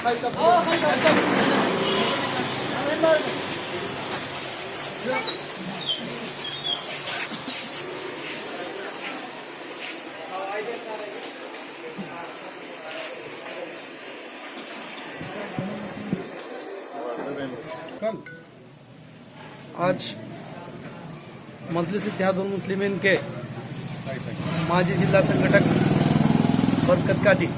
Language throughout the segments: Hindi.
आज मजलिस इत्तेहादुल मुस्लिमीन के माजी जिला संगठक बरकत काजी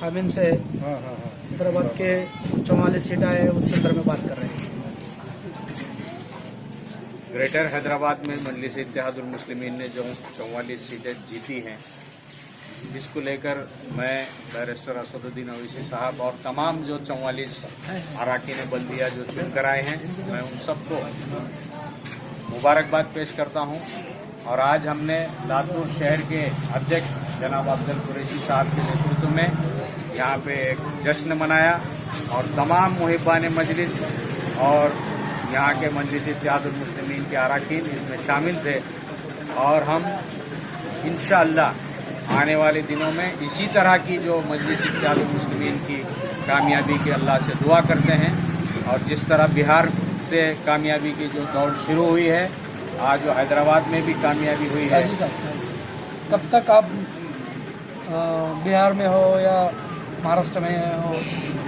हम इनसे हैदराबाद के 44 सीट आए उस संदर्भ में बात कर रहे हैं। ग्रेटर हैदराबाद में मजलिस इत्तेहादुल मुस्लिमीन ने जो 44 सीटें जीती हैं, जिसको लेकर मैं बैरिस्टर असदुद्दीन ओवैसी साहब और तमाम जो 44 अराकीन बल्दिया जो चुनकर आए हैं, मैं उन सबको मुबारकबाद पेश करता हूं। और आज हमने लातूर शहर के अध्यक्ष जनाब अफजल कुरैशी साहब के नेतृत्व में यहाँ पे एक जश्न मनाया और तमाम मुहिब्बान मजलिस और यहाँ के मजलिस इत्तेहादुल मुस्लिमीन के अराकीन इसमें शामिल थे। और हम इंशाअल्लाह आने वाले दिनों में इसी तरह की जो मजलिस इत्तेहादुल मुस्लिमीन की कामयाबी की अल्लाह से दुआ करते हैं। और जिस तरह बिहार से कामयाबी की जो दौड़ शुरू हुई है, आज जो हैदराबाद में भी कामयाबी हुई है। कब तक आप बिहार में हो या महाराष्ट्र में हो,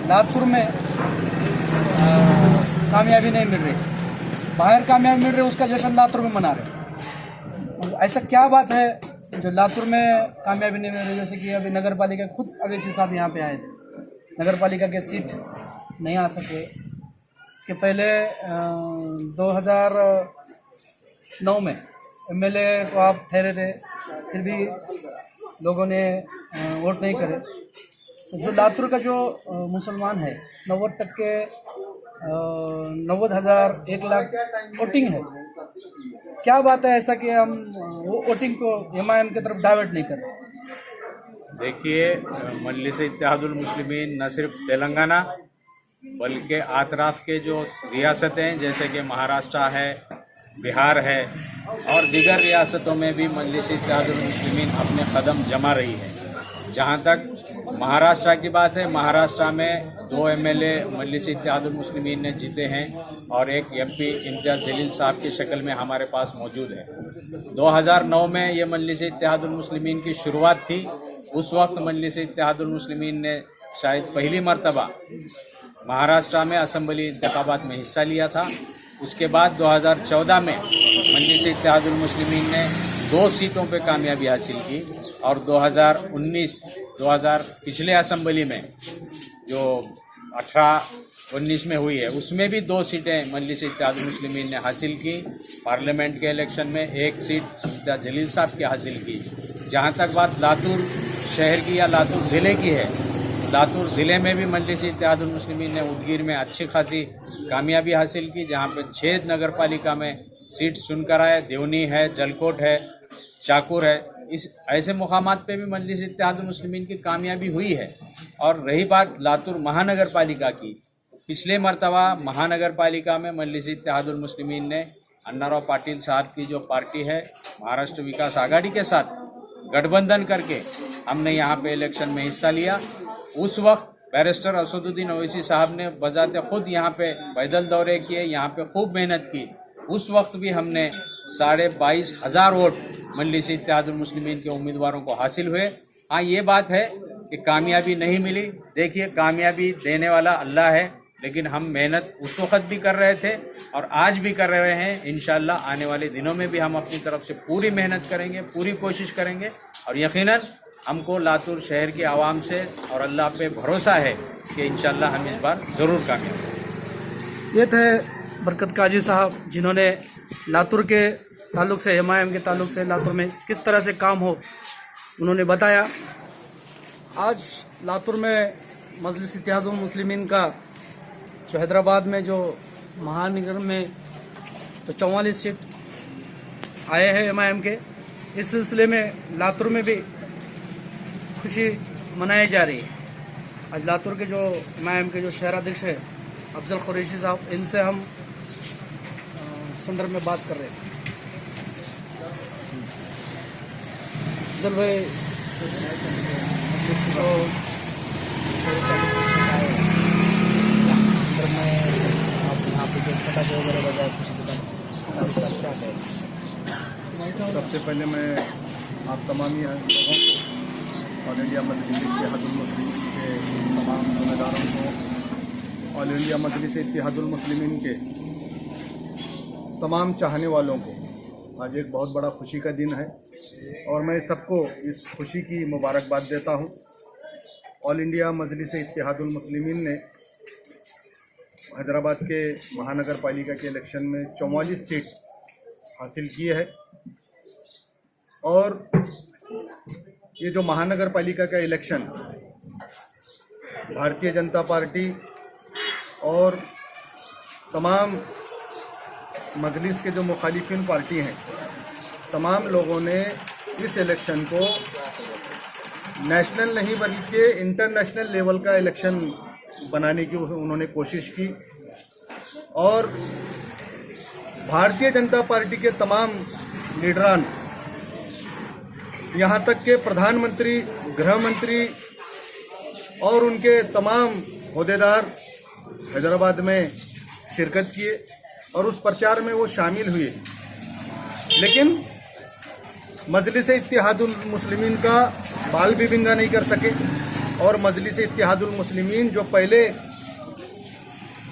लातूर में कामयाबी नहीं मिल रही, बाहर कामयाबी मिल रही, उसका जश्न लातूर में मना रहे। ऐसा क्या बात है जो लातूर में कामयाबी नहीं मिल रही? जैसे कि अभी नगर पालिका खुद ओवैसी साहब यहाँ पे आए थे, नगर पालिका के सीट नहीं आ सके। इसके पहले 2009 में एमएलए को आप ठहरे थे, फिर भी लोगों ने वोट नहीं करे। तो जो लातूर का जो मुसलमान है 90,000 1 लाख वोटिंग है। क्या बात है ऐसा कि हम वो वोटिंग को एमआईएम की तरफ डाइवर्ट नहीं कर रहे? देखिए, मजलिस इत्तेहादुल मुस्लिमीन न सिर्फ तेलंगाना बल्कि आतराफ के जो रियासतें जैसे कि महाराष्ट्र है, बिहार है और दीगर रियासतों में भी मजलिस इत्तेहादुल मुस्लिमीन अपने कदम जमा रही है। जहां तक महाराष्ट्र की बात है, महाराष्ट्र में 2 एमएलए मजलिस इत्तेहादुल मुस्लिमीन ने जीते हैं और एक एमपी इम्तियाज जलील साहब की शक्ल में हमारे पास मौजूद है। 2009 में ये मजलिस इत्तेहादुल मुस्लिमीन की शुरुआत थी। उस वक्त मजलिस इत्तेहादुल मुस्लिमीन ने शायद पहली मर्तबा महाराष्ट्र में असम्बली इंतखाबात में हिस्सा लिया था। उसके बाद 2014 में मजलिस इत्तेहादुल मुस्लिमीन ने 2 सीटों पे कामयाबी हासिल की और 2019 पिछले असम्बली में जो 18-19 में हुई है, उसमें भी 2 सीटें मजलिस इत्तेहादुल मुस्लिमीन ने हासिल की। पार्लियामेंट के इलेक्शन में 1 सीट इम्तियाज जलील साहब की हासिल की। जहाँ तक बात लातूर शहर की या लातूर ज़िले की है, लातूर ज़िले में भी मजलिस इत्तेहादुल मुस्लिमीन ने उदगीर में अच्छी खासी कामयाबी हासिल की, जहाँ पे 6 नगर पालिका में सीट चुनकर आए। देवनी है, जलकोट है, चाकुर है। इस ऐसे मुकामात पे भी मजलिस इत्तेहादुल मुस्लिमीन की कामयाबी हुई है। और रही बात लातूर महानगर पालिका की, पिछले मर्तबा महानगर पालिका में मजलिस इत्तेहादुल मुस्लिमीन ने अन्नाराव पाटिल साहब की जो पार्टी है महाराष्ट्र विकास आघाड़ी के साथ गठबंधन करके हमने यहाँ पे इलेक्शन में हिस्सा लिया। उस वक्त बैरिस्टर असदुद्दीन ओवैसी साहब ने बजाते खुद यहाँ पे पैदल दौरे किए, यहाँ पे खूब मेहनत की। उस वक्त भी हमने 22,500 वोट मजलिस इत्तेहादुल मुस्लिमीन के उम्मीदवारों को हासिल हुए। हाँ, ये बात है कि कामयाबी नहीं मिली। देखिए, कामयाबी देने वाला अल्लाह है, लेकिन हम मेहनत उस वक्त भी कर रहे थे और आज भी कर रहे हैं। इंशाअल्लाह आने वाले दिनों में भी हम अपनी तरफ से पूरी मेहनत करेंगे, पूरी कोशिश करेंगे और यकीनन हमको लातूर शहर के आवाम से और अल्लाह पे भरोसा है कि इंशाअल्लाह हम इस बार ज़रूर कामयाब होंगे। ये थे बरकत काजी साहब, जिन्होंने लातूर के ताल्लुक़ से, एमआईएम के ताल्लुक़ से लातूर में किस तरह से काम हो उन्होंने बताया। आज लातूर में मजलिस इत्तेहादुल मुस्लिमीन का जो हैदराबाद में जो महानगर में जो 44 सीट आए हैं एमआईएम के, इस सिलसिले में लातूर में भी खुशी मनाई जा रही है। आज लातूर के जो एमआईएम के जो शहराध्यक्ष है अफजल कुरैशी साहब, इनसे हम संदर्भ में बात कर रहे हैं। अफजल भाई, कार्यक्रम में आप यहाँ पे जो पटाखे वगैरह बजाए खुशी के क्या कहें? सबसे पहले मैं आप तमाम ही लोगों को ऑल इंडिया मजलिस इत्तेहादुल मुस्लिमीन के तमाम ज़िम्मेदारों को, ऑल इंडिया मजलिस इत्तेहादुल मुस्लिमीन के तमाम चाहने वालों को आज एक बहुत बड़ा खुशी का दिन है और मैं सबको इस खुशी की मुबारकबाद देता हूँ। ऑल इंडिया मजलिस इत्तेहादुल मुस्लिमीन ने हैदराबाद के महानगर पालिका के इलेक्शन में 44 सीट हासिल की है और ये जो महानगर पालिका का इलेक्शन भारतीय जनता पार्टी और तमाम मजलिस के जो मुखालिफिन पार्टी हैं, तमाम लोगों ने इस इलेक्शन को नेशनल नहीं बल्कि इंटरनेशनल लेवल का इलेक्शन बनाने की उन्होंने कोशिश की और भारतीय जनता पार्टी के तमाम लीडरान, यहाँ तक के प्रधानमंत्री, गृह मंत्री और उनके तमाम ओहदेदार हैदराबाद में शिरकत किए और उस प्रचार में वो शामिल हुए। लेकिन मजलिस इत्तेहादुल मुस्लिमीन का बाल भी बिंगा नहीं कर सके और मजलिस इत्तेहादुल मुस्लिमीन जो पहले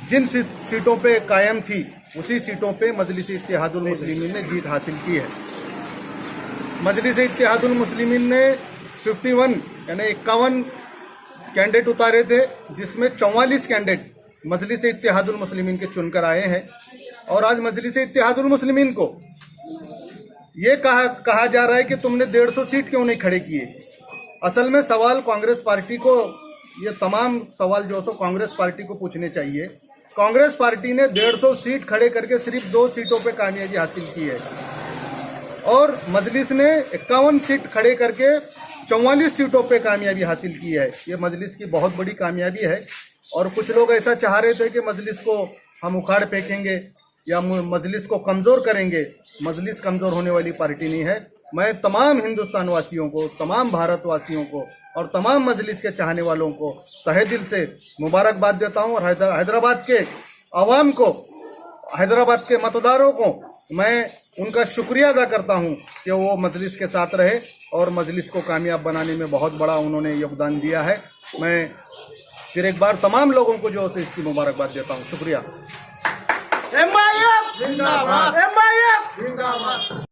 जिन सीटों पे कायम थी उसी सीटों पे मजलिस इत्तेहादुल मुस्लिमीन ने जीत हासिल की है। मजलिस इत्तेहादुल मुस्लिमीन ने 51 यानी 51 कैंडिडेट उतारे थे, जिसमें 44 कैंडिडेट मजलिस इत्तेहादुल मुस्लिमीन के चुनकर आए हैं और आज मजलिस इत्तेहादुल मुस्लिमीन को ये कहा जा रहा है कि तुमने 150 सीट क्यों नहीं खड़े किए। असल में सवाल कांग्रेस पार्टी को, ये तमाम सवाल जो सो कांग्रेस पार्टी को पूछने चाहिए। कांग्रेस पार्टी ने 150 सीट खड़े करके सिर्फ 2 सीटों पे कामयाबी हासिल की है और मजलिस ने 51 सीट खड़े करके 44 सीटों पे कामयाबी हासिल की है। ये मजलिस की बहुत बड़ी कामयाबी है और कुछ लोग ऐसा चाह रहे थे कि मजलिस को हम उखाड़ फेंकेंगे या मजलिस को कमज़ोर करेंगे। मजलिस कमज़ोर होने वाली पार्टी नहीं है। मैं तमाम हिंदुस्तान वासियों को, तमाम भारतवासियों को और तमाम मजलिस के चाहने वालों को तहे दिल से मुबारकबाद देता हूं और हैदराबाद के आवाम को, हैदराबाद के मतदारों को मैं उनका शुक्रिया अदा करता हूं कि वो मजलिस के साथ रहे और मजलिस को कामयाब बनाने में बहुत बड़ा उन्होंने योगदान दिया है। मैं फिर एक बार तमाम लोगों को जो है इसकी मुबारकबाद देता हूं। शुक्रिया। MIF जिंदाबाद, MIF जिंदाबाद।